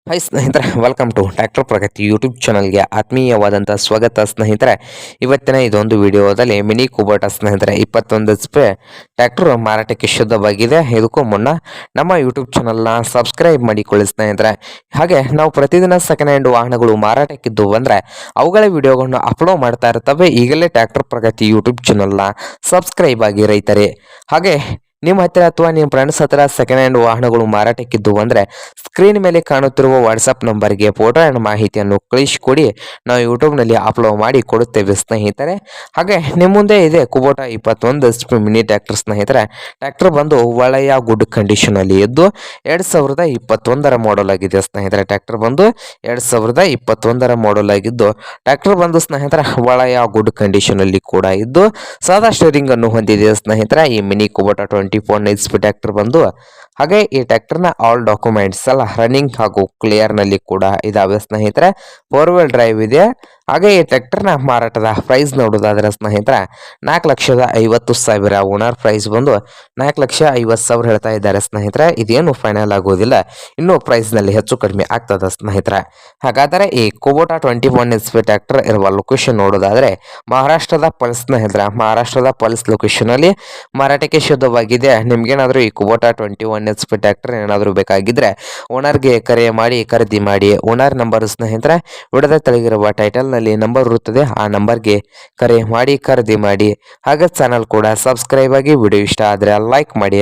Hi ಸ್ನೇಹಿತರೆ, welcome to tractor Pragati YouTube ಚಾನಲ್ಗೆ ಆತ್ಮೀಯವಾದಂಥ ಸ್ವಾಗತ ಸ್ನೇಹಿತರೆ. ಇವತ್ತಿನ ಇದೊಂದು ವಿಡಿಯೋದಲ್ಲಿ ಮಿನಿ ಕುಬೋಟ ಸ್ನೇಹಿತರೆ 21 HP ಟ್ರ್ಯಾಕ್ಟರ್ ಮಾರಾಟಕ್ಕೆ ಶುದ್ಧವಾಗಿದೆ. ಇದಕ್ಕೂ ಮುನ್ನ ನಮ್ಮ ಯೂಟ್ಯೂಬ್ ಚಾನಲ್ನ ಸಬ್ಸ್ಕ್ರೈಬ್ ಮಾಡಿಕೊಳ್ಳಿ ಸ್ನೇಹಿತರೆ. ಹಾಗೆ ನಾವು ಪ್ರತಿದಿನ ಸೆಕೆಂಡ್ ಹ್ಯಾಂಡ್ ವಾಹನಗಳು ಮಾರಾಟಕ್ಕಿದ್ದು ಅಂದರೆ ಅವುಗಳ ವಿಡಿಯೋಗಳನ್ನು ಅಪ್ಲೋಡ್ ಮಾಡ್ತಾ ಇರ್ತವೆ. ಈಗಲೇ ಟ್ರ್ಯಾಕ್ಟರ್ ಪ್ರಗತಿ ಯೂಟ್ಯೂಬ್ ಚಾನಲ್ನ ಸಬ್ಸ್ಕ್ರೈಬ್ ಆಗಿ ರೈತರೆ. ಹಾಗೆ ನಿಮ್ಮ ಹತ್ತಿರ ಅಥವಾ ನಿಮ್ಮ ಫ್ರೆಂಡ್ಸ್ ಹತ್ತಿರ ಸೆಕೆಂಡ್ ಹ್ಯಾಂಡ್ ವಾಹನಗಳು ಮಾರಾಟಕ್ಕಿದ್ದು ಅಂದರೆ ಸ್ಕ್ರೀನ್ ಮೇಲೆ ಕಾಣುತ್ತಿರುವ ವಾಟ್ಸಪ್ ನಂಬರ್ಗೆ ಫೋಟೋ ಆ್ಯಂಡ್ ಮಾಹಿತಿಯನ್ನು ಕಳಿಸಿಕೊಡಿ. ನಾವು ಯೂಟ್ಯೂಬ್ನಲ್ಲಿ ಅಪ್ಲೋಡ್ ಮಾಡಿ ಕೊಡುತ್ತೇವೆ ಸ್ನೇಹಿತರೆ. ಹಾಗೆ ನಿಮ್ಮ ಮುಂದೆ ಇದೆ ಕುಬೋಟ 21 HP ಮಿನಿ ಟ್ರ್ಯಾಕ್ಟರ್ ಸ್ನೇಹಿತರೆ. ಟ್ರ್ಯಾಕ್ಟರ್ ಬಂದು ಒಳ್ಳೆಯ ಗುಡ್ ಕಂಡೀಷನಲ್ಲಿ ಇದ್ದು 2021 ಮಾಡಲ್ ಆಗಿದೆ ಸ್ನೇಹಿತರೆ. ಟ್ರ್ಯಾಕ್ಟರ್ ಬಂದು 2021 ಮಾಡಲ್ ಆಗಿದ್ದು ಟ್ರ್ಯಾಕ್ಟರ್ ಬಂದು ಸ್ನೇಹಿತರೆ ಒಳ್ಳೆಯ ಗುಡ್ ಕಂಡೀಷನಲ್ಲಿ ಕೂಡ ಇದ್ದು ಸಾದಾ ಸ್ಟೇರಿಂಗ್ ಅನ್ನು ಹೊಂದಿದೆ ಸ್ನೇಹಿತರೆ. ಈ ಮಿನಿ ಕುಬೋಟ 24 HP ಟ್ರ್ಯಾಕ್ಟರ್ ಬಂದು ಹಾಗೆ ಈ ಟ್ರ್ಯಾಕ್ಟರ್ನ ಆಲ್ ಡಾಕ್ಯುಮೆಂಟ್ಸ್ ಎಲ್ಲ ರನ್ನಿಂಗ್ ಹಾಗೂ ಕ್ಲಿಯರ್ನಲ್ಲಿ ಕೂಡ ಇದಾವೆ ಸ್ನೇಹಿತರೆ. 4 wheel ಡ್ರೈವ್ ಇದೆ. ಹಾಗೆ ಈ ಟ್ರ್ಯಾಕ್ಟರ್ನ ಮಾರಾಟದ ಪ್ರೈಸ್ ನೋಡೋದಾದ್ರೆ ಸ್ನೇಹಿತರೆ 4,50,000 ಓನರ್ ಪ್ರೈಸ್ ಬಂದು 4,50,000 ಹೇಳ್ತಾ ಇದ್ದಾರೆ ಸ್ನೇಹಿತರೆ. ಇದೇನು ಫೈನಲ್ ಆಗೋದಿಲ್ಲ, ಇನ್ನೂ ಪ್ರೈಸ್ನಲ್ಲಿ ಹೆಚ್ಚು ಕಡಿಮೆ ಆಗ್ತದೆ ಸ್ನೇಹಿತರೆ. ಹಾಗಾದರೆ ಈ ಕುಬೋಟ 21 HP ಟ್ರ್ಯಾಕ್ಟರ್ ಇರುವ ಲೊಕೇಶನ್ ನೋಡೋದಾದ್ರೆ ಮಹಾರಾಷ್ಟ್ರದ ಪಲ್ಸ್ ಸ್ನೇಹಿತರೆ. ಮಹಾರಾಷ್ಟ್ರದ ಪಲ್ಸ್ ಲೊಕೇಶನಲ್ಲಿ ಮಾರಾಟಕ್ಕೆ ಶುದ್ಧವಾಗಿದೆ. ನಿಮ್ಗೇನಾದರೂ ಈ ಕುಬೋಟ 21 HP ಟ್ರ್ಯಾಕ್ಟರ್ ಏನಾದರೂ ಬೇಕಾಗಿದ್ರೆ ಓನರ್ಗೆ ಕರೆ ಮಾಡಿ ಖರೀದಿ ಮಾಡಿ. ಓನರ್ ನಂಬರ್ ಸ್ನೇಹಿತರೆ ವಿಡದ ತೆಳಗಿರುವ ಟೈಟಲ್ನಲ್ಲಿ ನಂಬರ್ ಇರುತ್ತದೆ. ಆ ನಂಬರ್ಗೆ ಕರೆ ಮಾಡಿ ಖರೀದಿ ಮಾಡಿ. ಹಾಗೆ ಚಾನಲ್ ಕೂಡ ಸಬ್ಸ್ಕ್ರೈಬ್ ಆಗಿ. ವಿಡಿಯೋ ಇಷ್ಟ ಆದರೆ ಲೈಕ್ ಮಾಡಿ.